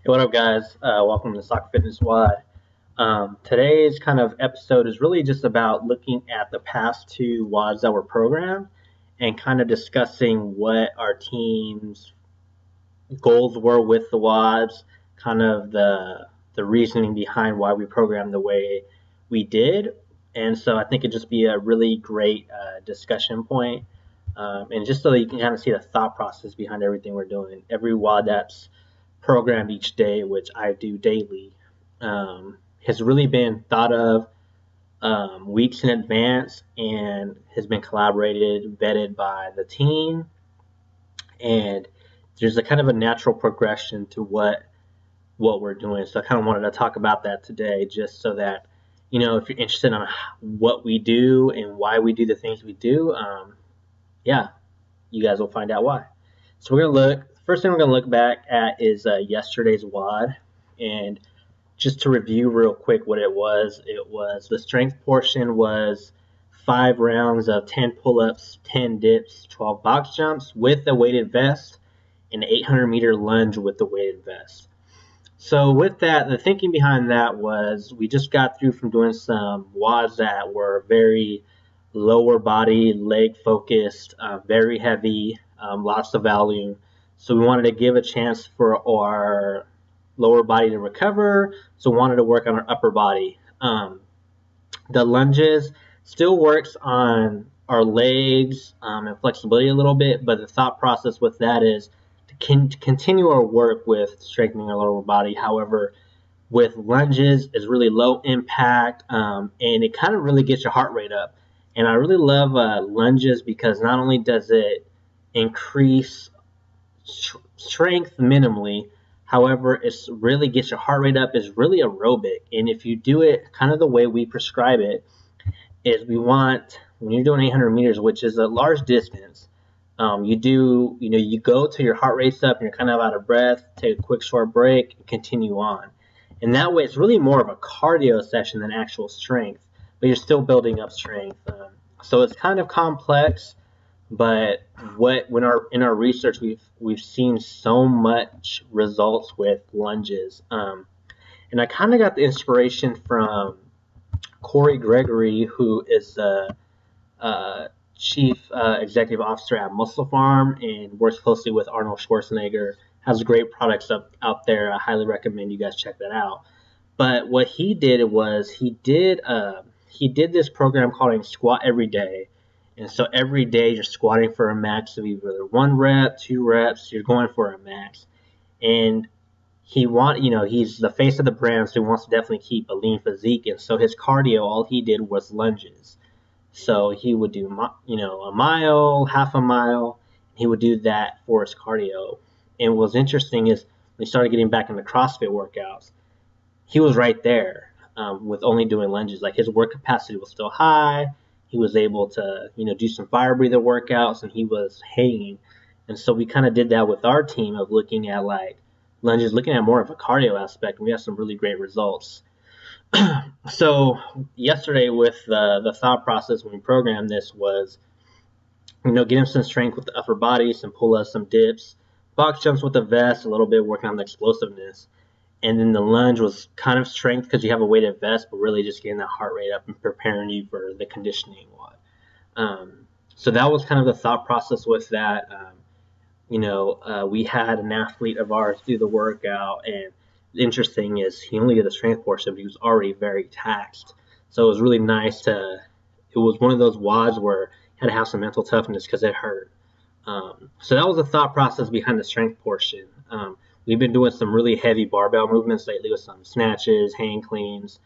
Hey, what up, guys? Welcome to Soccer Fitness WOD. Today's kind of episode is really just about looking at the past two WODs that were programmed and kind of discussing what our team's goals were with the WODs, kind of the reasoning behind why we programmed the way we did. And so I think it'd just be a really great discussion point, and just so that you can kind of see the thought process behind everything we're doing. Every WOD that's programmed each day, which I do daily, has really been thought of weeks in advance and has been collaborated, vetted by the team. And there's a kind of a natural progression to what we're doing. So I kind of wanted to talk about that today, just so that, if you're interested in what we do and why we do the things we do, you guys will find out why. So we're going to first thing we're going to look back at is yesterday's WOD. And just to review real quick what it was the strength portion was 5 rounds of 10 pull-ups, 10 dips, 12 box jumps with a weighted vest, and an 800-meter lunge with the weighted vest. So with that, the thinking behind that was we just got through from doing some WODs that were very lower body, leg focused, very heavy, lots of volume. So we wanted to give a chance for our lower body to recover. So we wanted to work on our upper body. The lunges still works on our legs and flexibility a little bit, but the thought process with that is to continue our work with strengthening our lower body. However, with lunges, it's really low impact, and it kind of really gets your heart rate up. And I really love lunges because not only does it increase strength minimally, however, it really gets your heart rate up. It's really aerobic. And if you do it kind of the way we prescribe it, is we want, when you're doing 800 meters, which is a large distance, you go till your heart rate's up and you're kind of out of breath, take a quick short break, and continue on. And that way, it's really more of a cardio session than actual strength, but you're still building up strength. So it's kind of complex, but in our research, we've seen so much results with lunges. And I kind of got the inspiration from Corey Gregory, who is the chief executive officer at Muscle Farm and works closely with Arnold Schwarzenegger. Has great products out there. I highly recommend you guys check that out. But what he did was he did this program called Squat Every Day. And so every day you're squatting for a max of either 1 rep, 2 reps, you're going for a max. And he's the face of the brand, so he wants to definitely keep a lean physique. And so his cardio, all he did was lunges. So he would do, a mile, half a mile. He would do that for his cardio. And what's interesting is when he started getting back into CrossFit workouts, he was right there with only doing lunges. Like his work capacity was still high. He was able to, do some fire breather workouts, and he was hanging. And so we kind of did that with our team of looking at like lunges, looking at more of a cardio aspect, and we have some really great results. So yesterday with the thought process when we programmed this was, getting some strength with the upper body, some pull-ups, some dips, box jumps with the vest, a little bit working on the explosiveness. And then the lunge was kind of strength because you have a weighted vest, but really just getting that heart rate up and preparing you for the conditioning WOD. So that was kind of the thought process with that. We had an athlete of ours do the workout, and the interesting is he only did the strength portion, but he was already very taxed. So it was really nice it was one of those WODs where you had to have some mental toughness because it hurt. So that was the thought process behind the strength portion. We've been doing some really heavy barbell movements lately with some snatches, hang cleans,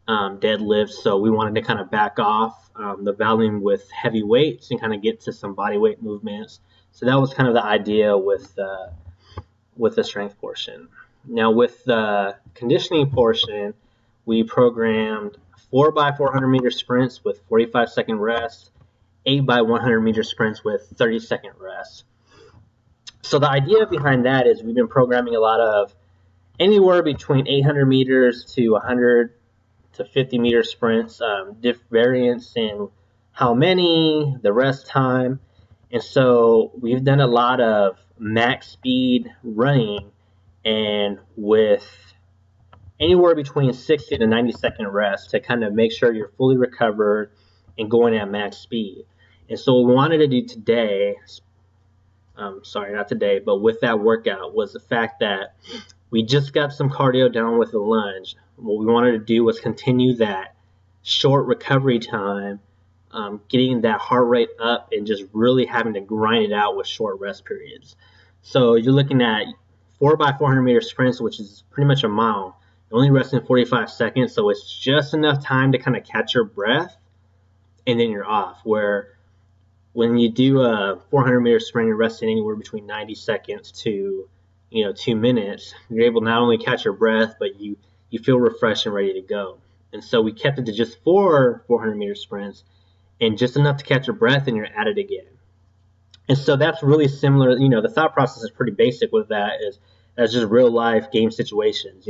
deadlifts. So we wanted to kind of back off the volume with heavy weights and kind of get to some body weight movements. So that was kind of the idea with the strength portion. Now with the conditioning portion, we programmed 4x400 meter sprints with 45-second rest, 8x100 meter sprints with 30-second rest. So the idea behind that is we've been programming a lot of anywhere between 800 meters to 100 to 50 meter sprints, different variants in how many, the rest time. And so we've done a lot of max speed running and with anywhere between 60 to 90-second rest to kind of make sure you're fully recovered and going at max speed. And so what we wanted to do today, sorry, not today, but with that workout was the fact that we just got some cardio down with the lunge. What we wanted to do was continue that short recovery time, getting that heart rate up and just really having to grind it out with short rest periods. So you're looking at 4x400 meter sprints, which is pretty much a mile. You're only resting 45 seconds, so it's just enough time to kind of catch your breath, and then you're off. Where when you do a 400 meter sprint, you're resting anywhere between 90 seconds to 2 minutes. You're able to not only catch your breath, but you feel refreshed and ready to go. And so we kept it to just 400 meter sprints and just enough to catch your breath, and you're at it again. And so that's really similar. The thought process is pretty basic with that. That's just real life game situations.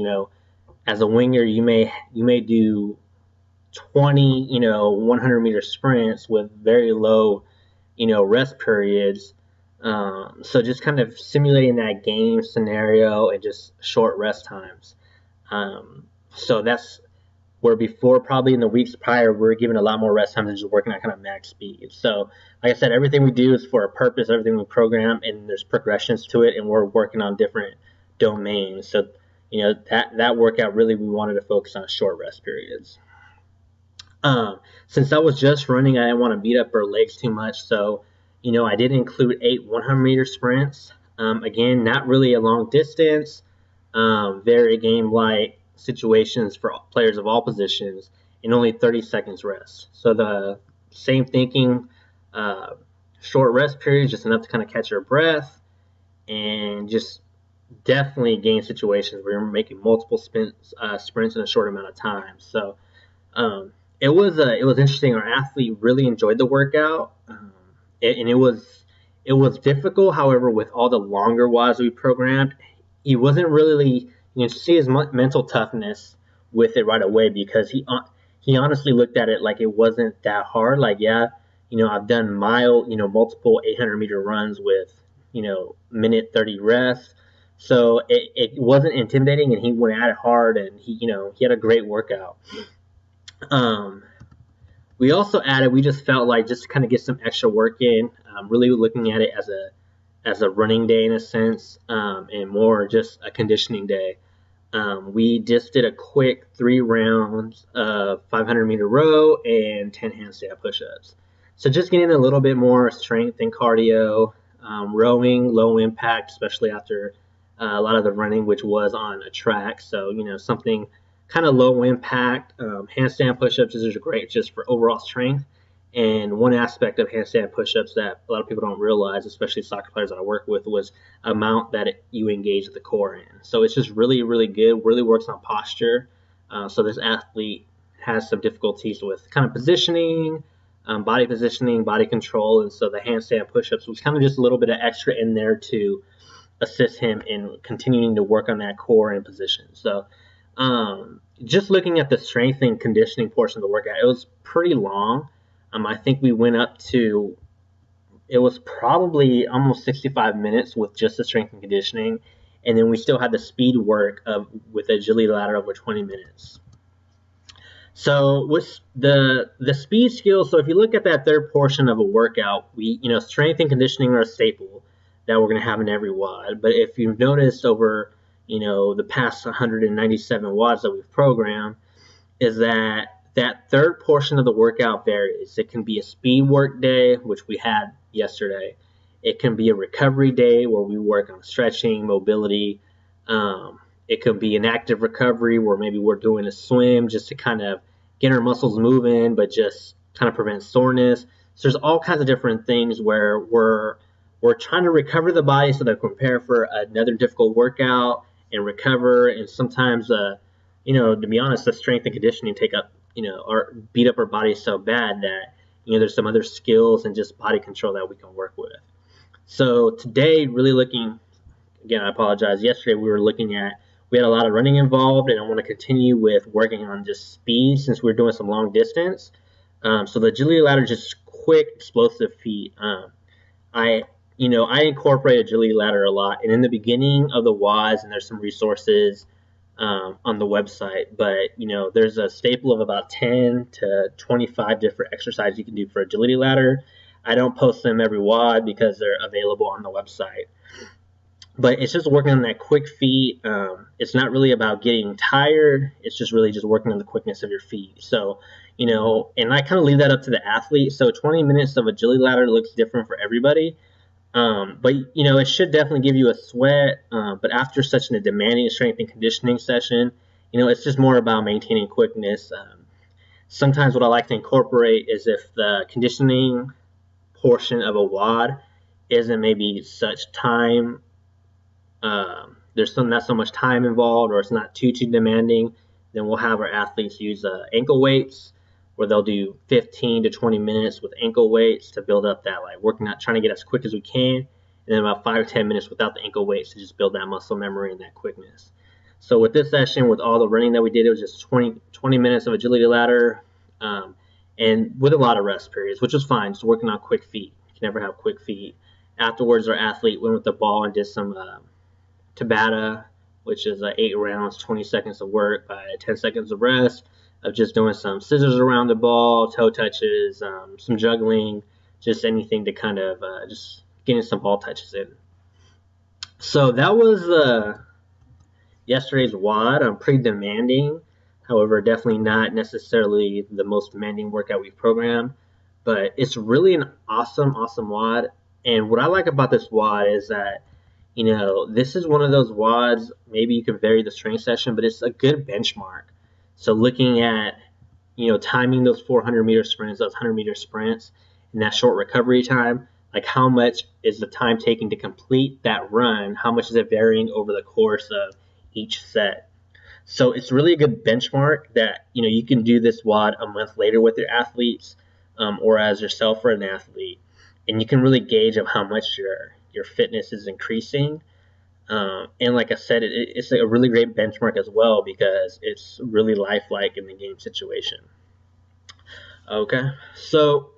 As a winger, you may do 20 100 meter sprints with very low rest periods. So just kind of simulating that game scenario and just short rest times. So that's where before, probably in the weeks prior, we're given a lot more rest time and just working at kind of max speed. So like I said, everything we do is for a purpose, everything we program, and there's progressions to it, and we're working on different domains. So that workout, really we wanted to focus on short rest periods. Since I was just running, I didn't want to beat up her legs too much, so I did include 8 100 meter sprints. Again, not really a long distance, very game-like situations for players of all positions, and only 30 seconds rest. So the same thinking, short rest periods, just enough to kind of catch your breath, and just definitely game situations where you're making multiple sprints in a short amount of time. So it was interesting. Our athlete really enjoyed the workout, and it was difficult. However, with all the longer WODs we programmed, he wasn't really, you can see his mental toughness with it right away, because he honestly looked at it like it wasn't that hard. Like, yeah, I've done multiple 800 meter runs with minute 30 rest. So it wasn't intimidating, and he went at it hard, and he had a great workout. We also added, we just felt like just to kind of get some extra work in, really looking at it as a running day in a sense, and more just a conditioning day. We just did a quick 3 rounds of 500 meter row and 10 handstand push-ups. So just getting a little bit more strength and cardio, rowing, low impact, especially after a lot of the running, which was on a track. So, something kind of low impact. Handstand push-ups is great just for overall strength. And one aspect of handstand push-ups that a lot of people don't realize, especially soccer players that I work with, was amount that you engage the core in. So it's just really, really good, really works on posture. So this athlete has some difficulties with kind of positioning, body positioning, body control. And so the handstand push-ups was kind of just a little bit of extra in there to assist him in continuing to work on that core and position. So just looking at the strength and conditioning portion of the workout, it was pretty long. I think we went up to, it was probably almost 65 minutes with just the strength and conditioning, and then we still had the speed work with the agility ladder over 20 minutes. So with the speed skills, so if you look at that third portion of a workout, strength and conditioning are a staple that we're going to have in every WOD. But if you've noticed over the past 197 WODs that we've programmed, is that third portion of the workout varies. It can be a speed work day, which we had yesterday. It can be a recovery day where we work on stretching, mobility. It could be an active recovery where maybe we're doing a swim just to kind of get our muscles moving, but just kind of prevent soreness. So there's all kinds of different things where we're trying to recover the body so that we can prepare for another difficult workout and recover. And sometimes, to be honest, the strength and conditioning take up, or beat up our body so bad that, there's some other skills and just body control that we can work with. So today, really looking, again, I apologize. Yesterday, we had a lot of running involved, and I want to continue with working on just speed since we're doing some long distance. So the agility ladder, just quick, explosive feet. I incorporate agility ladder a lot, and in the beginning of the WODs, and there's some resources on the website, but there's a staple of about 10 to 25 different exercises you can do for agility ladder. I don't post them every WOD because they're available on the website, but it's just working on that quick feet. It's not really about getting tired. It's just really just working on the quickness of your feet. So, and I kind of leave that up to the athlete. So 20 minutes of agility ladder looks different for everybody. But it should definitely give you a sweat. But after such a demanding strength and conditioning session, it's just more about maintaining quickness. Sometimes what I like to incorporate is if the conditioning portion of a WOD isn't maybe such time, there's not so much time involved, or it's not too demanding, then we'll have our athletes use ankle weights, where they'll do 15 to 20 minutes with ankle weights to build up that, working out, trying to get as quick as we can, and then about 5 to 10 minutes without the ankle weights to just build that muscle memory and that quickness. So with this session, with all the running that we did, it was just 20 minutes of agility ladder, and with a lot of rest periods, which was fine, just working on quick feet. You can never have quick feet. Afterwards, our athlete went with the ball and did some Tabata, which is 8 rounds, 20 seconds of work by 10 seconds of rest, of just doing some scissors around the ball, toe touches, some juggling, just anything to kind of just getting some ball touches in. So that was yesterday's WOD. Pretty demanding, however, definitely not necessarily the most demanding workout we've programmed, but it's really an awesome WOD. And what I like about this WOD is that this is one of those WODs, maybe you can vary the strength session, but it's a good benchmark. So looking at, timing those 400-meter sprints, those 100-meter sprints, and that short recovery time, how much is the time taking to complete that run? How much is it varying over the course of each set? So it's really a good benchmark that, you can do this WOD a month later with your athletes, or as yourself or an athlete, and you can really gauge of how much your fitness is increasing. And like I said, it's a really great benchmark as well because it's really lifelike in the game situation. Okay, so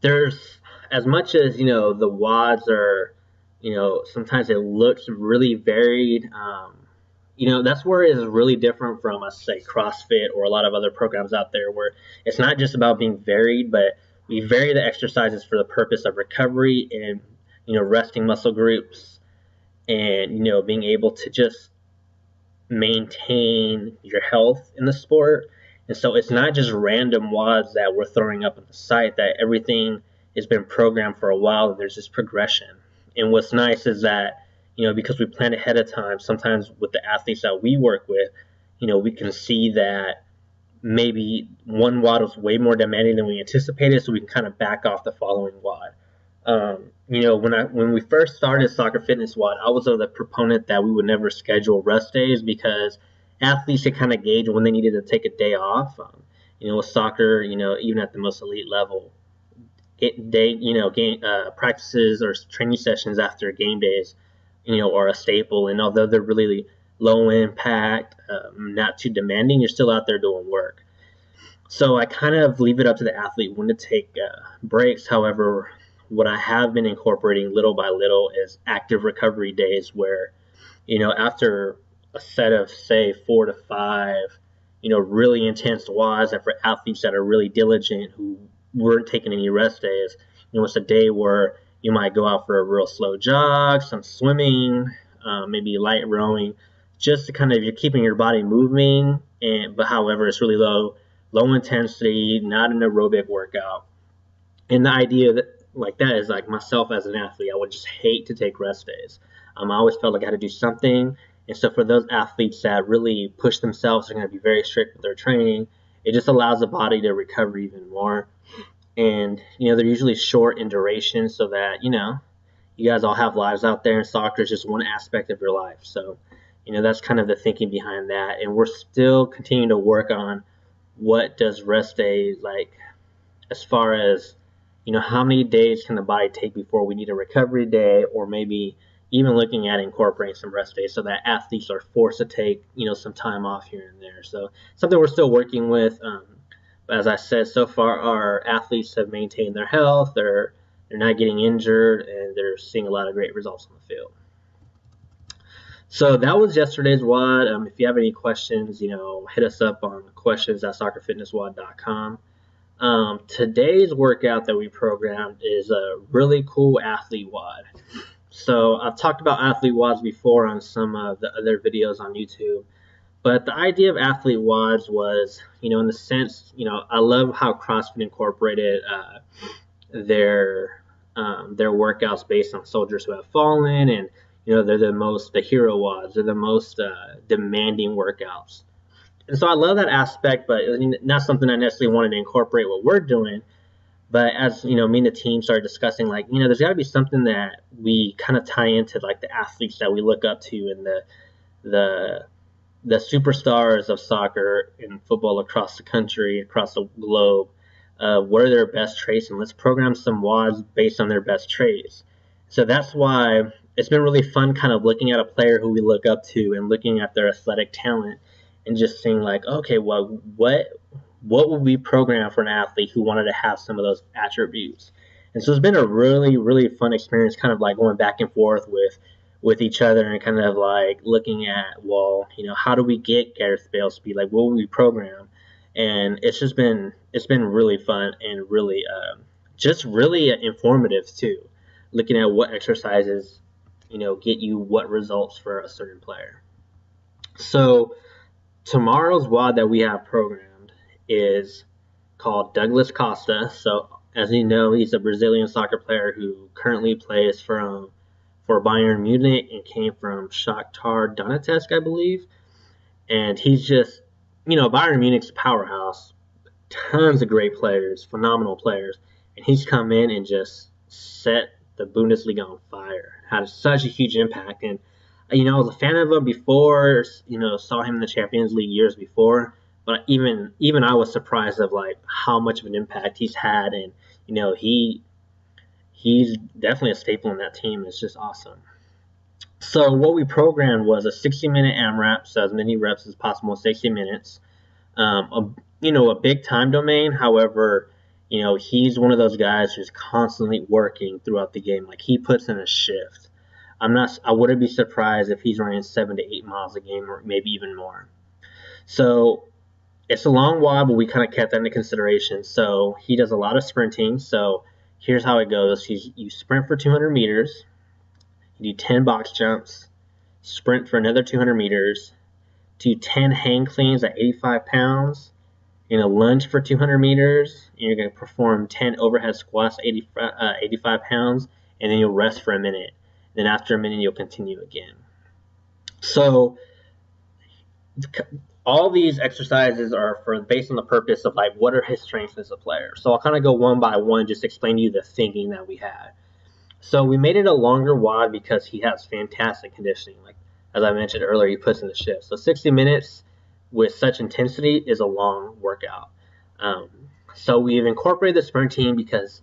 there's, as much as the WODs are, sometimes it looks really varied. That's where it is really different from, let's say, CrossFit or a lot of other programs out there, where it's not just about being varied, but we vary the exercises for the purpose of recovery and resting muscle groups, and being able to just maintain your health in the sport. And so it's not just random WODs that we're throwing up at the site, that everything has been programmed for a while and there's this progression. And what's nice is that because we plan ahead of time, sometimes with the athletes that we work with, we can see that maybe one WOD was way more demanding than we anticipated, so we can kind of back off the following WOD. When we first started Soccer Fitness WOD, I was the proponent that we would never schedule rest days because athletes could kind of gauge when they needed to take a day off. With soccer, even at the most elite level, practices or training sessions after game days, are a staple. And although they're really low impact, not too demanding, you're still out there doing work. So I kind of leave it up to the athlete when to take breaks. However, what I have been incorporating little by little is active recovery days where, after a set of, say, 4 to 5, really intense WODs, and for athletes that are really diligent who weren't taking any rest days, it's a day where you might go out for a real slow jog, some swimming, maybe light rowing, just to kind of, you're keeping your body moving, but however, it's really low intensity, not an aerobic workout. And the idea that that is myself as an athlete, I would just hate to take rest days. I always felt like I had to do something. And so for those athletes that really push themselves, they're going to be very strict with their training. It just allows the body to recover even more. And, they're usually short in duration so that, you guys all have lives out there, and soccer is just one aspect of your life. So, that's kind of the thinking behind that. And we're still continuing to work on what does rest days as far as, how many days can the body take before we need a recovery day, or maybe even looking at incorporating some rest days so that athletes are forced to take, some time off here and there. So something we're still working with. But as I said, so far our athletes have maintained their health. They're they're not getting injured, and they're seeing a lot of great results on the field. So that was yesterday's WOD. If you have any questions, hit us up on questions@soccerfitnesswod.com. Today's workout that we programmed is a really cool athlete WOD. So I've talked about athlete WODs before on some of the other videos on YouTube, but the idea of athlete WODs was, in the sense, I love how CrossFit incorporated their workouts based on soldiers who have fallen, and they're the hero WODs. They're the most demanding workouts. And so I love that aspect, but not something I necessarily wanted to incorporate what we're doing. But as me and the team started discussing, there's got to be something that we kind of tie into the athletes that we look up to, and the superstars of soccer and football across the country, across the globe. What are their best traits, and let's program some WODs based on their best traits. So that's why it's been really fun kind of looking at a player who we look up to and looking at their athletic talent and just saying okay, well, what would we program for an athlete who wanted to have some of those attributes? And so it's been a really, really fun experience, kind of going back and forth with each other, and kind of looking at, well, how do we get Gareth Bale's speed? What would we program? And it's been really fun, and really just really informative too, looking at what exercises get you what results for a certain player. So tomorrow's WOD that we have programmed is called Douglas Costa. So as you know, he's a Brazilian soccer player who currently plays for Bayern Munich and came from Shakhtar Donetsk, I believe. And he's just, Bayern Munich's a powerhouse, tons of great players, phenomenal players, and he's come in and just set the Bundesliga on fire. Had such a huge impact, and I was a fan of him before. Saw him in the Champions League years before, but even I was surprised of how much of an impact he's had, and he's definitely a staple in that team. It's just awesome. So what we programmed was a 60-minute AMRAP, so as many reps as possible in 60 minutes. A big time domain. However, he's one of those guys who's constantly working throughout the game. He puts in a shift. I wouldn't be surprised if he's running 7 to 8 miles a game, or maybe even more. So it's a long WOD, but we kind of kept that into consideration. So he does a lot of sprinting. So here's how it goes. You sprint for 200 meters. You do 10 box jumps, sprint for another 200 meters, do 10 hang cleans at 85 pounds, you're going to lunge for 200 meters, and you're going to perform 10 overhead squats, 85 pounds, and then you'll rest for a minute. Then after a minute, you'll continue again. So all these exercises are based on the purpose of what are his strengths as a player. So I'll kind of go one by one, just explain to you the thinking that we had. So we made it a longer WOD because he has fantastic conditioning. As I mentioned earlier, he puts in the shift. So 60 minutes with such intensity is a long workout. So we've incorporated the sprinting because,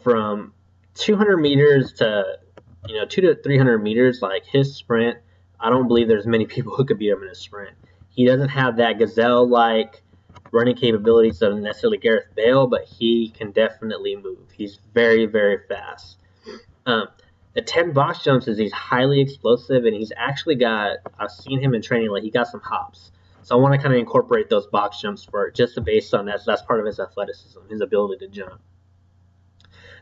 from 200 meters to, 200 to 300 meters, his sprint, I don't believe there's many people who could beat him in a sprint. He doesn't have that gazelle-like running capabilities of necessarily Gareth Bale, but he can definitely move. He's very, very fast. The 10 box jumps he's highly explosive, and he's actually I've seen him in training, he got some hops. So I want to kind of incorporate those box jumps based on that. So that's part of his athleticism, his ability to jump.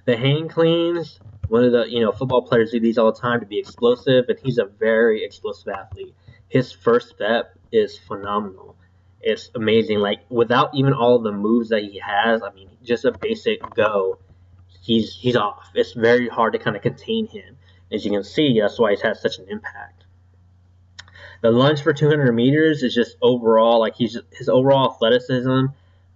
The hang cleans, one of the, football players do these all the time to be explosive, and he's a very explosive athlete. His first step is phenomenal. It's amazing. Without even all of the moves that he has, just a basic go, he's off. It's very hard to kind of contain him. As you can see, that's why he's had such an impact. The lunge for 200 meters is just overall, his overall athleticism.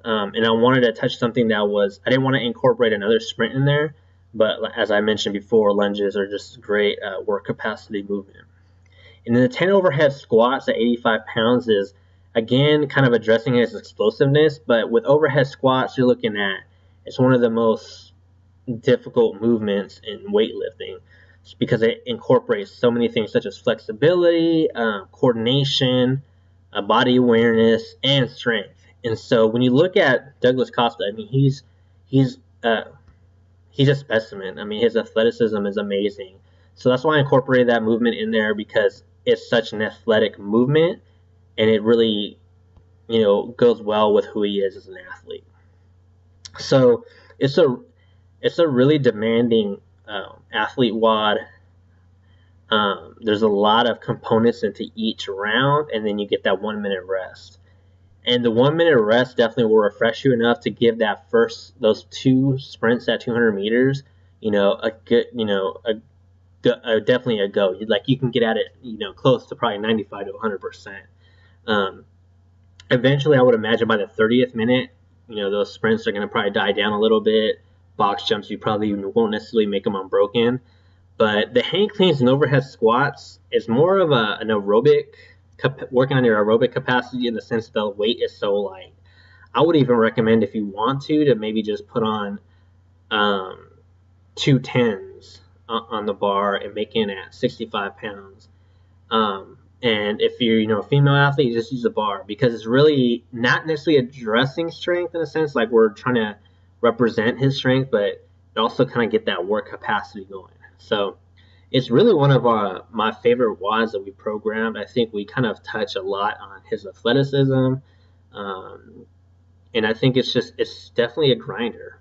And I wanted to touch something I didn't want to incorporate another sprint in there, but as I mentioned before, lunges are just great work capacity movement. And then the 10 overhead squats at 85 pounds is, again, kind of addressing his explosiveness, but with overhead squats, you're looking at, it's one of the most difficult movements in weightlifting because it incorporates so many things such as flexibility, coordination, body awareness, and strength. And so when you look at Douglas Costa, he's he's a specimen. I mean, his athleticism is amazing. So that's why I incorporated that movement in there, because it's such an athletic movement, and it really, goes well with who he is as an athlete. So it's a really demanding athlete WOD. There's a lot of components into each round, and then you get that 1 minute rest. And the 1 minute rest definitely will refresh you enough to give those two sprints at 200 meters, a good, definitely a go. Like, you can get at it, close to probably 95 to 100%. Eventually, I would imagine by the 30th minute, those sprints are going to probably die down a little bit. Box jumps, you probably won't necessarily make them unbroken. But the hang cleans and overhead squats is more of an aerobic, working on your aerobic capacity, in the sense that the weight is so light. I would even recommend, if you want to maybe just put on 2 10s on the bar and make it at 65 pounds. And if you're, a female athlete, you just use the bar, because it's really not necessarily addressing strength in a sense, like we're trying to represent his strength, but it also kind of get that work capacity going. So it's really one of my favorite WODs that we programmed. I think we kind of touch a lot on his athleticism, and I think it's definitely a grinder.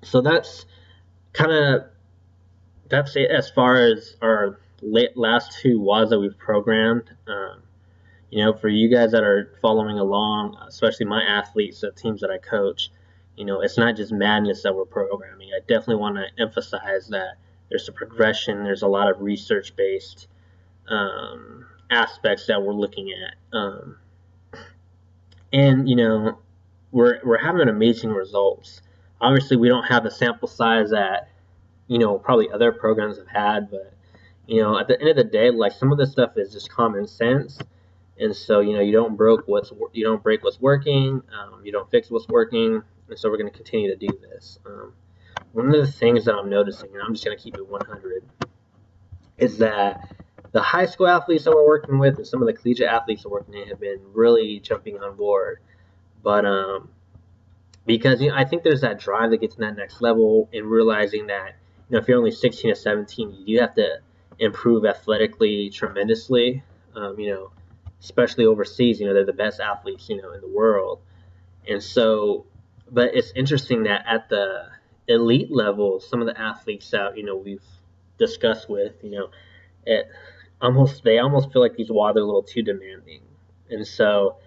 So that's it as far as our last 2 WODs that we've programmed. For you guys that are following along, especially my athletes, the teams that I coach, it's not just madness that we're programming. I definitely want to emphasize that there's a progression. There's a lot of research-based aspects that we're looking at, and we're having amazing results. Obviously, we don't have the sample size that probably other programs have had, but at the end of the day, like, some of this stuff is just common sense, and so you don't break what's working, you don't fix what's working, and so we're going to continue to do this. One of the things that I'm noticing, and I'm just going to keep it 100, is that the high school athletes that we're working with and some of the collegiate athletes we're working with have been really jumping on board. But because I think there's that drive to get to that next level, and realizing that if you're only 16 or 17, you have to improve athletically tremendously. Especially overseas, they're the best athletes in the world. And so, but it's interesting that at the elite level, some of the athletes that we've discussed with, they almost feel like these WODs are a little too demanding. And so,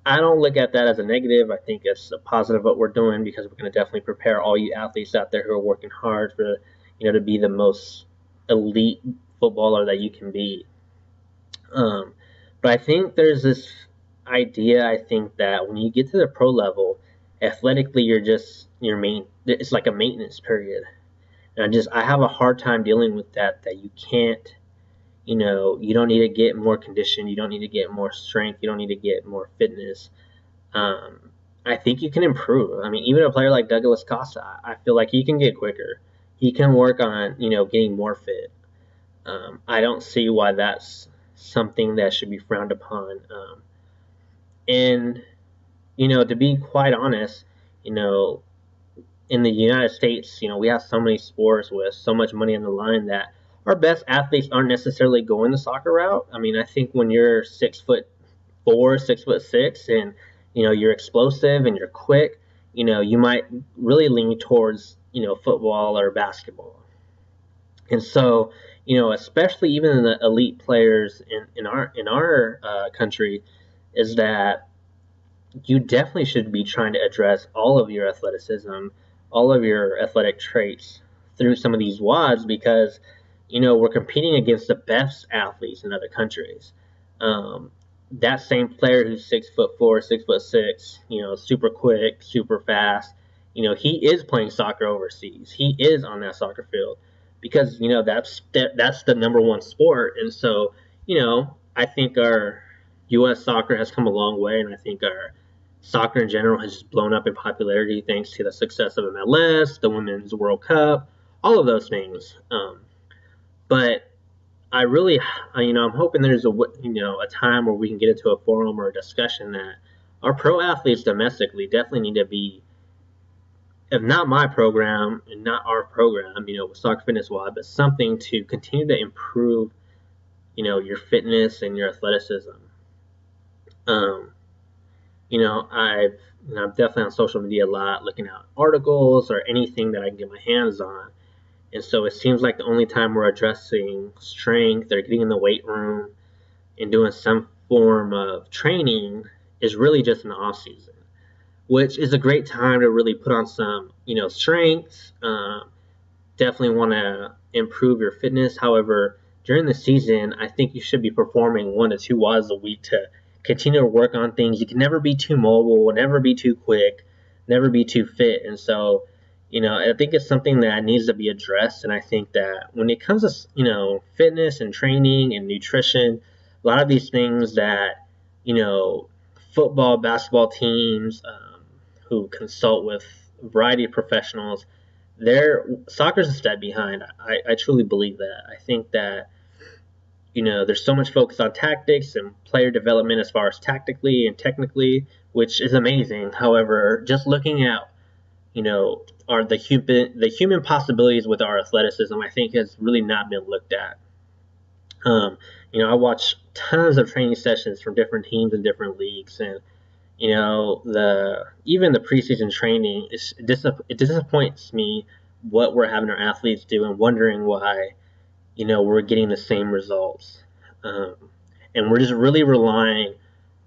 I don't look at that as a negative. I think it's a positive what we're doing, because we're going to definitely prepare all you athletes out there who are working hard for to be the most elite footballer that you can be. But I think there's this idea, I think, that when you get to the pro level, athletically, it's like a maintenance period. And I have a hard time dealing with that you can't, you don't need to get more condition, you don't need to get more strength, you don't need to get more fitness. I think you can improve. I mean, even a player like Douglas Costa, I feel like he can get quicker. He can work on, getting more fit. I don't see why that's something that should be frowned upon. And, to be quite honest, in the United States, we have so many sports with so much money on the line that our best athletes aren't necessarily going the soccer route. I mean, I think when you're 6'4", 6'6", and you're explosive and you're quick, you might really lean towards football or basketball. And so, especially even in the elite players in our country, is that you definitely should be trying to address all of your athleticism, all of your athletic traits through some of these WODs, because we're competing against the best athletes in other countries. That same player who's 6'4", 6'6", super quick, super fast, he is playing soccer overseas. He is on that soccer field, because that's the number one sport. And so I think our U.S. soccer has come a long way, and I think our soccer in general has just blown up in popularity thanks to the success of MLS, the Women's World Cup, all of those things. But I really, I'm hoping there's a time where we can get into a forum or a discussion that our pro athletes domestically definitely need to be if not my program and not our program, with Soccer Fitness WOD, but something to continue to improve, your fitness and your athleticism. Um, I'm definitely on social media a lot, looking at articles or anything that I can get my hands on. And so it seems like the only time we're addressing strength or getting in the weight room and doing some form of training is really just in the off season, which is a great time to really put on some, strength. Definitely want to improve your fitness. However, during the season, I think you should be performing 1 to 2 WODs a week to continue to work on things. You can never be too mobile, never be too quick, never be too fit. And so, I think it's something that needs to be addressed. And I think that when it comes to, fitness and training and nutrition, a lot of these things that, football, basketball teams who consult with a variety of professionals, soccer's a step behind. I truly believe that. I think that there's so much focus on tactics and player development as far as tactically and technically, which is amazing. However, just looking at the human possibilities with our athleticism, I think has really not been looked at. I watch tons of training sessions from different teams and different leagues, and even the preseason training it disappoints me what we're having our athletes do, and wondering why we're getting the same results, and we're just really relying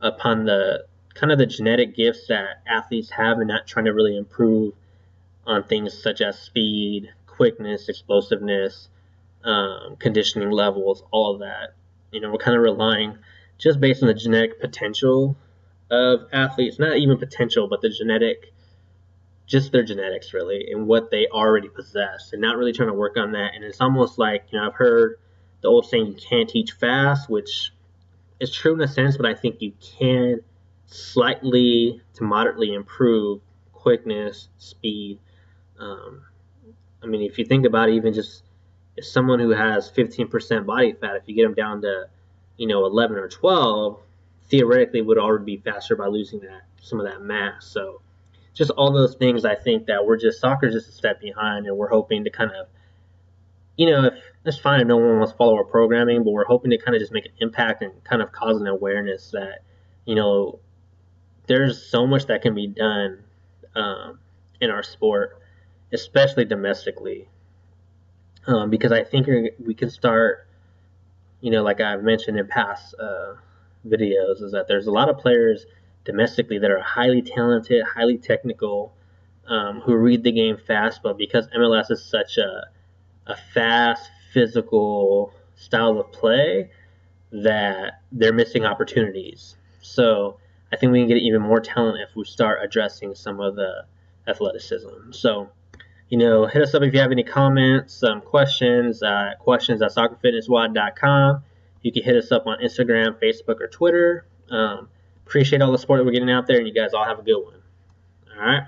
upon the kind of the genetic gifts that athletes have, and not trying to really improve on things such as speed, quickness, explosiveness, conditioning levels, all of that. We're kind of relying just based on the genetic potential of athletes, not even potential, but just their genetics really, and what they already possess, and not really trying to work on that. And it's almost like, I've heard the old saying, you can't teach fast, which is true in a sense, but I think you can slightly to moderately improve quickness, speed. If you think about it, even just if someone who has 15% body fat, if you get them down to, 11 or 12, theoretically would already be faster by losing some of that mass. So just all those things, I think that soccer's just a step behind, and we're hoping to kind of, if it's fine if no one wants to follow our programming, but we're hoping to kind of just make an impact and kind of cause an awareness that, there's so much that can be done in our sport, especially domestically, because I think we can start, like I've mentioned in past videos, is that there's a lot of players domestically that are highly talented, highly technical, who read the game fast, but because MLS is such a fast, physical style of play, that they're missing opportunities. So I think we can get even more talent if we start addressing some of the athleticism. So, hit us up if you have any comments, questions at soccerfitnesswod.com. You can hit us up on Instagram, Facebook, or Twitter. Appreciate all the support that we're getting out there, and you guys all have a good one. All right.